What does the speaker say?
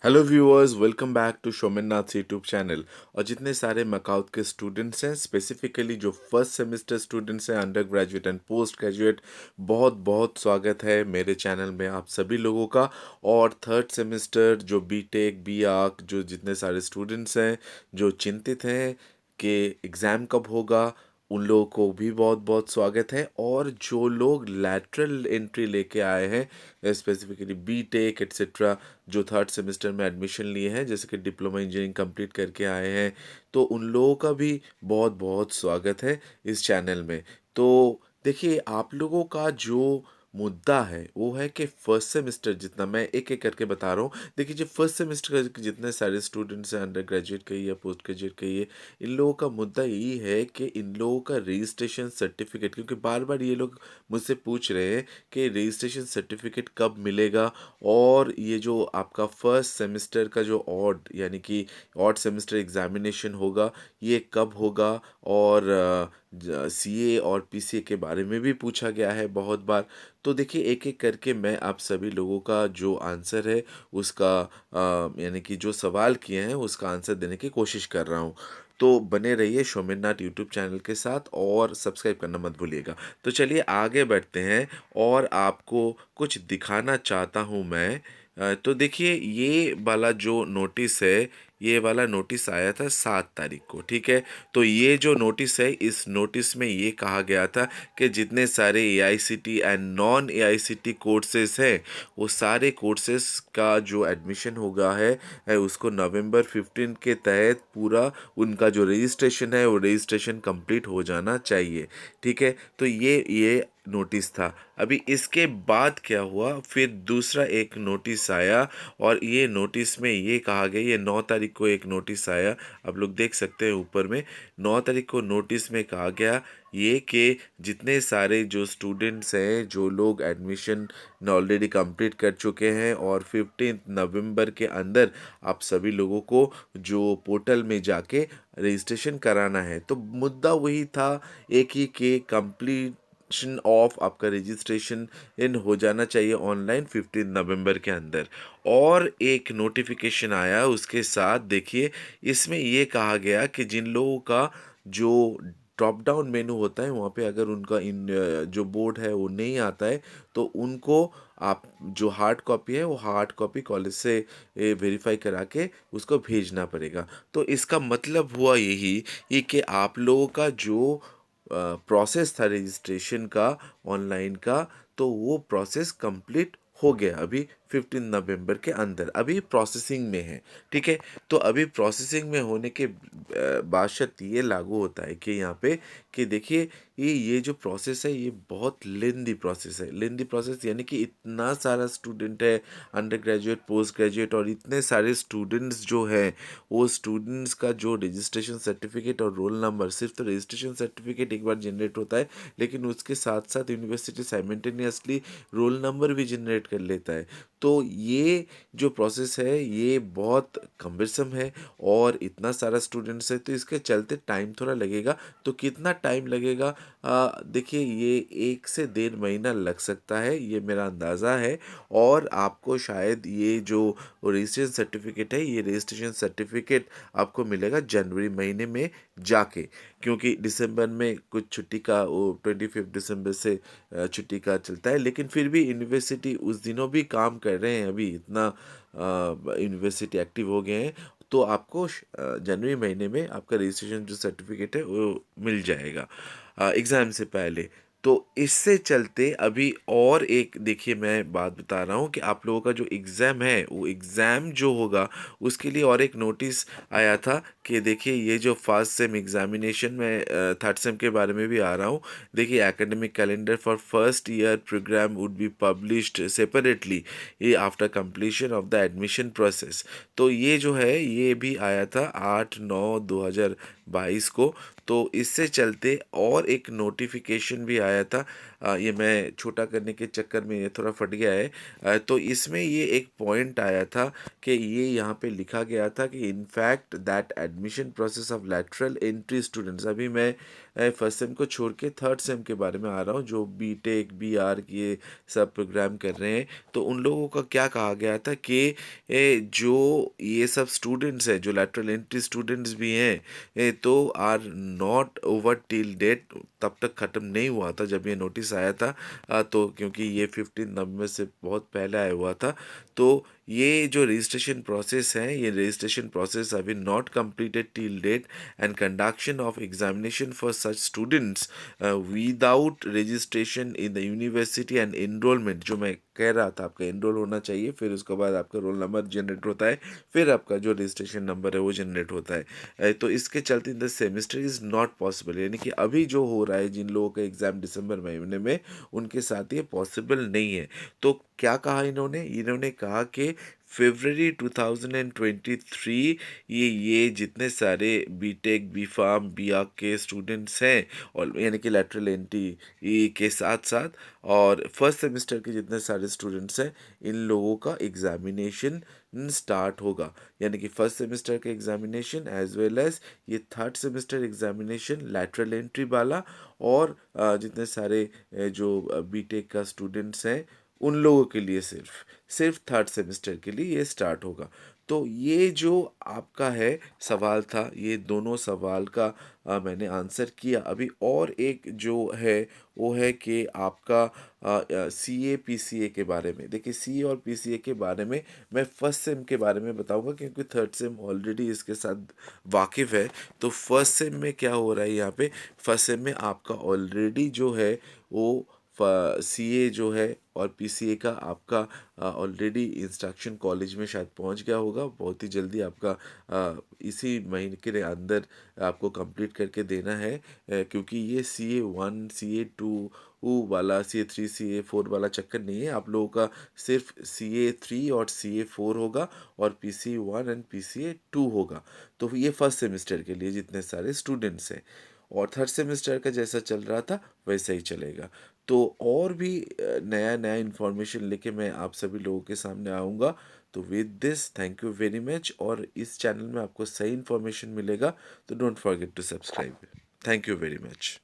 Hello viewers, welcome back to Shomnath YouTube channel. और जितने सारे मकाउट के स्टूडेंट्स हैं, स्पेसिफिकली जो फर्स्ट सेमेस्टर स्टूडेंट्स हैं, undergraduate and postgraduate, बहुत बहुत स्वागत है मेरे चैनल में आप सभी लोगों का। और थर्ड सेमेस्टर जो बीटेक बी आर्क जो जितने सारे स्टूडेंट्स हैं जो चिंतित हैं कि एग्ज़ाम कब होगा, उन लोगों को भी बहुत बहुत स्वागत है। और जो लोग लैटरल एंट्री लेके आए हैं, स्पेसिफिकली बीटेक एट्सेट्रा, जो थर्ड सेमेस्टर में एडमिशन लिए हैं, जैसे कि डिप्लोमा इंजीनियरिंग कंप्लीट करके आए हैं, तो उन लोगों का भी बहुत बहुत स्वागत है इस चैनल में। तो देखिए, आप लोगों का जो मुद्दा है वो है कि फर्स्ट सेमेस्टर, जितना मैं एक एक करके बता रहा हूँ। देखिए, जो फर्स्ट सेमेस्टर के जितने सारे स्टूडेंट्स हैं, अंडर ग्रेजुएट कहिए या पोस्ट ग्रेजुएट कहिए, इन लोगों का मुद्दा यही है कि इन लोगों का रजिस्ट्रेशन सर्टिफिकेट, क्योंकि बार बार ये लोग मुझसे पूछ रहे हैं कि रजिस्ट्रेशन सर्टिफिकेट कब मिलेगा, और ये जो आपका फर्स्ट सेमेस्टर का जो ऑड यानी कि ऑड सेमेस्टर एग्जामिनेशन होगा, ये कब होगा। और सीए और पीसीए के बारे में भी पूछा गया है बहुत बार। तो देखिए, एक एक करके मैं आप सभी लोगों का जो आंसर है उसका यानी कि जो सवाल किए हैं उसका आंसर देने की कोशिश कर रहा हूँ। तो बने रहिए शोमिनाथ यूट्यूब चैनल के साथ और सब्सक्राइब करना मत भूलिएगा। तो चलिए आगे बढ़ते हैं और आपको कुछ दिखाना चाहता हूँ मैं। तो देखिए, ये वाला जो नोटिस है, ये वाला नोटिस आया था 7 तारीख को, ठीक है। तो ये जो नोटिस है, इस नोटिस में ये कहा गया था कि जितने सारे AICT and non AICT courses हैं, वो सारे कोर्सेज का जो एडमिशन होगा है उसको नवंबर 15 के तहत पूरा उनका जो रजिस्ट्रेशन है वो रजिस्ट्रेशन कंप्लीट हो जाना चाहिए, ठीक है। तो ये नोटिस था। अभी इसके बाद क्या हुआ, फिर दूसरा एक नोटिस आया, और ये नोटिस में ये कहा गया, ये 9 तारीख को एक नोटिस आया, आप लोग देख सकते हैं ऊपर में। 9 तारीख को नोटिस में कहा गया ये कि जितने सारे जो स्टूडेंट्स हैं, जो लोग एडमिशन ऑलरेडी कंप्लीट कर चुके हैं, और 15 नवंबर के अंदर आप सभी लोगों को जो पोर्टल में जाके रजिस्ट्रेशन कराना है। तो मुद्दा वही था एक ही कि कंप्लीट ऑफ आपका रजिस्ट्रेशन इन हो जाना चाहिए ऑनलाइन 15 नवंबर के अंदर। और एक नोटिफिकेशन आया उसके साथ, देखिए, इसमें ये कहा गया कि जिन लोगों का जो ड्रॉप डाउन मेनू होता है, वहाँ पे अगर उनका इन जो बोर्ड है वो नहीं आता है, तो उनको आप जो हार्ड कॉपी है वो हार्ड कॉपी कॉलेज से वेरीफाई करा के उसको भेजना पड़ेगा। तो इसका मतलब हुआ यही ये कि आप लोगों का जो प्रोसेस था रजिस्ट्रेशन का ऑनलाइन का, तो वो प्रोसेस कंप्लीट हो गया अभी 15 नवंबर के अंदर, अभी प्रोसेसिंग में है, ठीक है। तो अभी प्रोसेसिंग में होने के बाद शर्त ये लागू होता है कि यहाँ पे कि देखिए, ये जो प्रोसेस है ये बहुत लेंदी प्रोसेस है। लेंदी प्रोसेस यानी कि इतना सारा स्टूडेंट है, अंडर ग्रेजुएट पोस्ट ग्रेजुएट, और इतने सारे स्टूडेंट्स जो हैं, वो स्टूडेंट्स का जो रजिस्ट्रेशन सर्टिफिकेट और रोल नंबर, सिर्फ तो रजिस्ट्रेशन सर्टिफिकेट एक बार जनरेट होता है, लेकिन उसके साथ साथ यूनिवर्सिटी साइमल्टेनियसली रोल नंबर भी जनरेट कर लेता है। तो ये जो प्रोसेस है ये बहुत कम्बरसम है, और इतना सारा स्टूडेंट्स है, तो इसके चलते टाइम थोड़ा लगेगा। तो कितना टाइम लगेगा, देखिए, ये 1 से 1.5 महीना लग सकता है, ये मेरा अंदाज़ा है। और आपको शायद ये जो रजिस्ट्रेशन सर्टिफिकेट है, ये रजिस्ट्रेशन सर्टिफिकेट आपको मिलेगा जनवरी महीने में जाके, क्योंकि दिसंबर में कुछ छुट्टी का वो 25 दिसंबर से छुट्टी का चलता है। लेकिन फिर भी यूनिवर्सिटी उस दिनों भी काम कर रहे हैं, अभी इतना यूनिवर्सिटी एक्टिव हो गए हैं। तो आपको जनवरी महीने में आपका रजिस्ट्रेशन जो सर्टिफिकेट है वो मिल जाएगा एग्ज़ाम से पहले। तो इससे चलते अभी और एक देखिए, मैं बात बता रहा हूँ कि आप लोगों का जो एग्ज़ाम है, वो एग्ज़ाम जो होगा उसके लिए और एक नोटिस आया था कि देखिए, ये जो फर्स्ट सेम एग्ज़ामिनेशन में थर्ड सेम के बारे में भी आ रहा हूँ। देखिए, academic calendar for first year programme would be published separately ये after completion of the admission process. तो ये जो है ये भी आया था 8/9/2022 को। तो इससे चलते और एक नोटिफिकेशन भी आया था, ये मैं छोटा करने के चक्कर में ये थोड़ा फट गया है। तो इसमें ये एक पॉइंट आया था कि ये यहाँ पे लिखा गया था कि in fact that admission process of lateral entry students, अभी मैं फर्स्ट सेम को छोड़ के थर्ड सेम के बारे में आ रहा हूँ, जो बीटेक बीआर ये सब प्रोग्राम कर रहे हैं। तो उन लोगों का क्या कहा गया था कि जो ये सब स्टूडेंट्स हैं, जो लैटरल एंट्री स्टूडेंट्स भी हैं, तो are not over till date, तब तक ख़त्म नहीं हुआ था जब ये नोटिस आया था। तो क्योंकि ये 15 नवंबर से बहुत पहले आया हुआ था, तो ये जो रजिस्ट्रेशन प्रोसेस है, ये रजिस्ट्रेशन प्रोसेस अभी not completed till date, and conduction of examination for such students without registration in the university and enrollment, जो मैं कह रहा था, आपका एनरोल होना चाहिए, फिर उसके बाद आपका रोल नंबर जनरेट होता है, फिर आपका जो रजिस्ट्रेशन नंबर है वो जनरेट होता है। तो इसके चलते the semester is not possible, यानी कि अभी जो हो रहा है, जिन लोगों का एग्ज़ाम दिसंबर महीने में, उनके साथ ये पॉसिबल नहीं है। तो क्या कहा इन्होंने? इन्होंने कहा कि फरवरी 2023 ये जितने सारे BTech B Pharm B Arch के स्टूडेंट्स हैं, और यानी कि लेटरल एंट्री के साथ साथ, और फर्स्ट सेमेस्टर के जितने सारे स्टूडेंट्स हैं, इन लोगों का एग्जामिनेशन स्टार्ट होगा। यानी कि फर्स्ट सेमेस्टर का एग्जामिनेशन एज वेल एज ये third semester examination lateral entry वाला, और जितने सारे जो बीटेक का स्टूडेंट्स हैं, उन लोगों के लिए सिर्फ सिर्फ थर्ड सेमेस्टर के लिए ये स्टार्ट होगा। तो ये जो आपका है सवाल था, ये दोनों सवाल का मैंने आंसर किया। अभी और एक जो है वो है कि आपका सी ए पी सी ए के बारे में। देखिए, सी ए और पी सी ए के बारे में मैं फर्स्ट सेम के बारे में बताऊंगा, क्योंकि थर्ड सेम ऑलरेडी इसके साथ वाकिफ़ है। तो फर्स्ट सेम में क्या हो रहा है यहाँ पे, फर्स्ट सेम में आपका ऑलरेडी जो है वो सी ए जो है, और पी सी ए का आपका ऑलरेडी इंस्ट्रक्शन कॉलेज में शायद पहुंच गया होगा। बहुत ही जल्दी आपका इसी महीने के अंदर आपको कंप्लीट करके देना है, क्योंकि ये CA1 CA2 वाला CA3 CA4 वाला चक्कर नहीं है। आप लोगों का सिर्फ CA3 और CA4 होगा, और PC1 एंड PCA2 होगा। तो ये फर्स्ट सेमेस्टर के लिए जितने सारे स्टूडेंट्स हैं, और थर्ड सेमेस्टर का जैसा चल रहा था वैसा ही चलेगा। तो और भी नया नया इन्फॉर्मेशन लेके मैं आप सभी लोगों के सामने आऊँगा। तो with this, thank you very much, और इस चैनल में आपको सही इन्फॉर्मेशन मिलेगा, तो don't forget to subscribe. Thank you very much.